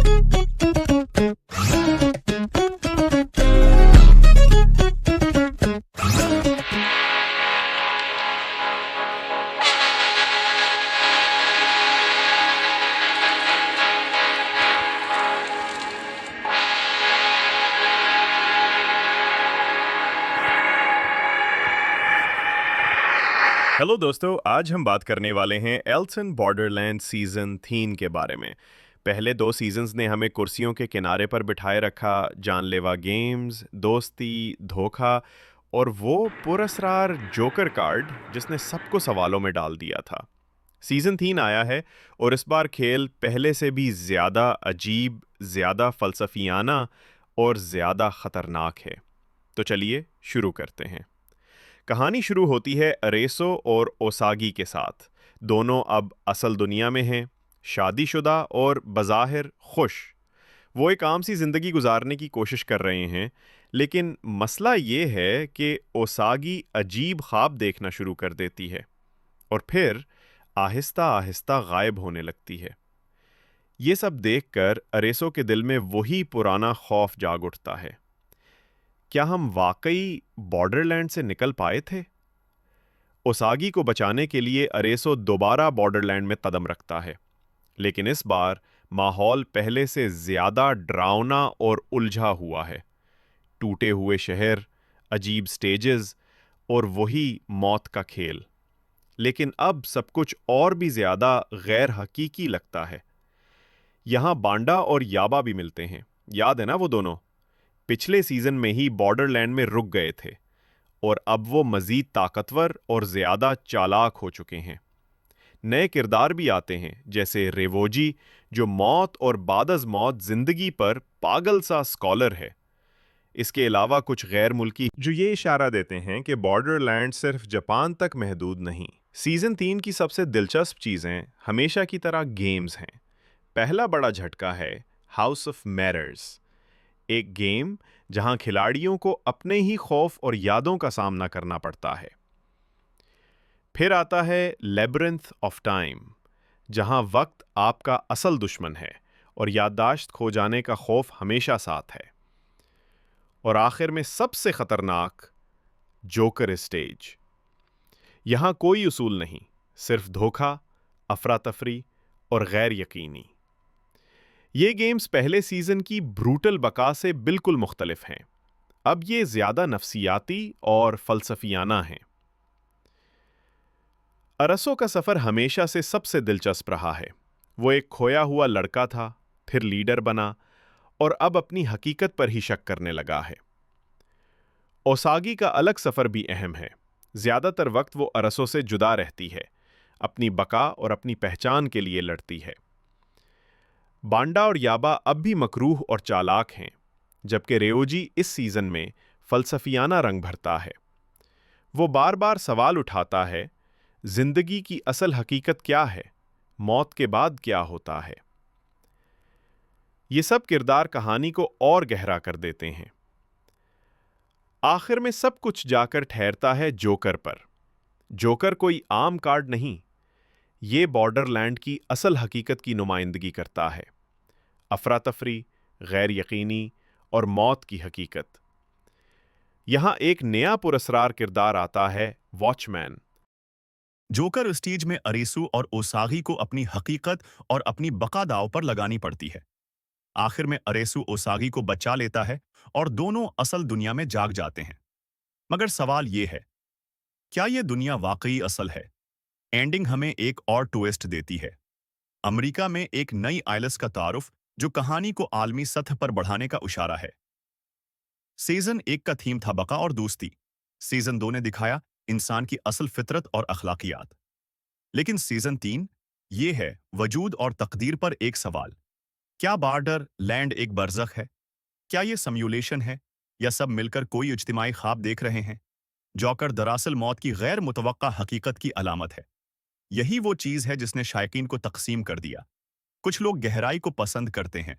Hello दोस्तों, आज हम बात करने वाले हैं एल्स इन बॉर्डरलैंड सीज़न 3 के बारे में। पहले 2 सीज़न्स ने हमें कुर्सियों के किनारे पर बिठाए रखा, जानलेवा गेम्स, दोस्ती, धोखा और वो पुरस्कार जोकर कार्ड जिसने सबको सवालों में डाल दिया था। सीज़न 3 आया है और इस बार खेल पहले से भी ज़्यादा अजीब, ज़्यादा फ़लसफ़ियाना और ज़्यादा ख़तरनाक है। तो चलिए शुरू करते हैं। कहानी शुरू होती है अरेसो और ओसागी के साथ। दोनों अब असल दुनिया में हैं, शादीशुदा और बज़ाहिर खुश। वो एक आम सी ज़िंदगी गुजारने की कोशिश कर रहे हैं, लेकिन मसला ये है कि ओसागी अजीब ख्वाब देखना शुरू कर देती है और फिर आहिस्ता आहिस्ता गायब होने लगती है। ये सब देखकर अरेसो के दिल में वही पुराना खौफ जाग उठता है। क्या हम वाकई बॉर्डरलैंड से निकल पाए थे? ओसागी को बचाने के लिए अरेसो दोबारा बॉर्डरलैंड में कदम रखता है, लेकिन इस बार माहौल पहले से ज्यादा डरावना और उलझा हुआ है। टूटे हुए शहर, अजीब स्टेजेस और वही मौत का खेल। लेकिन अब सब कुछ और भी ज्यादा गैर हकीकी लगता है। यहाँ बांडा और याबा भी मिलते हैं। याद है ना वो दोनों? पिछले सीजन में ही बॉर्डरलैंड में रुक गए थे और अब वो मजीद ताकतवर और ज्यादा चालाक हो चुके हैं। नए किरदार भी आते हैं, जैसे रेवोजी, जो मौत और बादज मौत जिंदगी पर पागल सा स्कॉलर है। इसके अलावा कुछ गैर मुल्की जो ये इशारा देते हैं कि बॉर्डरलैंड सिर्फ जापान तक महदूद नहीं। सीजन 3 की सबसे दिलचस्प चीजें हमेशा की तरह गेम्स हैं। पहला बड़ा झटका है हाउस ऑफ मिरर्स, एक गेम जहां खिलाड़ियों को अपने ही खौफ और यादों का सामना करना पड़ता है। फिर आता है लेबरिंथ ऑफ टाइम, जहां वक्त आपका असल दुश्मन है और याददाश्त खो जाने का खौफ हमेशा साथ है। और आखिर में सबसे खतरनाक, जोकर स्टेज। यहां कोई उसूल नहीं, सिर्फ धोखा, अफरा तफरी और गैर यकीनी। ये गेम्स पहले सीजन की ब्रूटल बका से बिल्कुल मुख्तलिफ हैं। अब ये ज्यादा नफसियाती और फलसफियाना हैं। अरसो का सफर हमेशा से सबसे दिलचस्प रहा है। वो एक खोया हुआ लड़का था, फिर लीडर बना और अब अपनी हकीकत पर ही शक करने लगा है। ओसागी का अलग सफर भी अहम है। ज्यादातर वक्त वो अरसो से जुदा रहती है, अपनी बका और अपनी पहचान के लिए लड़ती है। बांडा और याबा अब भी मकरूह और चालाक हैं, जबकि रेओजी इस सीजन में फलसफियाना रंग भरता है। वो बार बार सवाल उठाता है, जिंदगी की असल हकीकत क्या है? मौत के बाद क्या होता है? ये सब किरदार कहानी को और गहरा कर देते हैं। आखिर में सब कुछ जाकर ठहरता है जोकर पर। जोकर कोई आम कार्ड नहीं, ये बॉर्डरलैंड की असल हकीकत की नुमाइंदगी करता है। अफरा तफरी, गैर यकीनी और मौत की हकीकत। यहां एक नया पुरस्कार किरदार आता है, वॉचमैन। जोकर स्टेज में अरेसू और ओसागी को अपनी हकीकत और अपनी बका दांव पर लगानी पड़ती है। आखिर में अरेसू ओसागी को बचा लेता है और दोनों असल दुनिया में जाग जाते हैं। मगर सवाल ये है, क्या ये दुनिया वाकई असल है? एंडिंग हमें एक और ट्विस्ट देती है। अमेरिका में एक नई आइलस का तारुफ, जो कहानी को आलमी सतह पर बढ़ाने का इशारा है। सीजन 1 का थीम था बका और दोस्ती। सीजन 2 ने दिखाया इंसान की असल फितरत और अखलाकियात। लेकिन सीजन 3 ये है वजूद और तकदीर पर एक सवाल। क्या बॉर्डर लैंड एक बरज़ख है? क्या ये समयूलेशन है या सब मिलकर कोई इज्तिमाई ख्वाब देख रहे हैं? जोकर दरअसल मौत की गैर मुतवक्का हकीकत की अलामत है। यही वो चीज़ है जिसने शायकीन को तकसीम कर दिया। कुछ लोग गहराई को पसंद करते हैं